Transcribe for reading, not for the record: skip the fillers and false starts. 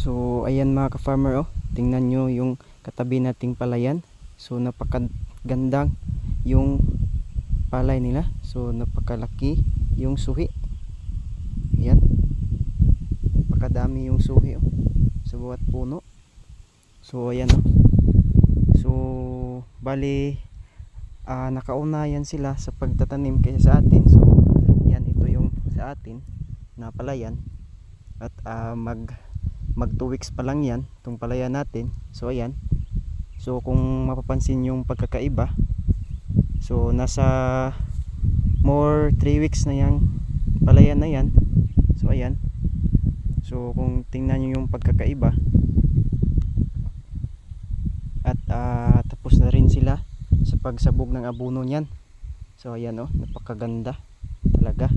So ayan mga ka-farmer, oh, tingnan nyo yung katabi nating palayan. So napakagandang yung palay nila. So napakalaki yung suhi. Ayan, napakadami yung suhi, oh, sa bawat puno. So ayan, oh. So bali nakauna yan sila sa pagtatanim kaysa sa atin. So yan, ito yung sa atin na palayan. At mag 2 weeks pa lang yan itong palayan natin. So ayan, so kung mapapansin yung pagkakaiba, so nasa more 3 weeks na yung palayan na yan. So ayan, so kung tingnan nyo yung pagkakaiba, at tapos na rin sila sa pagsabog ng abono niyan. So ayan, oh, napakaganda talaga.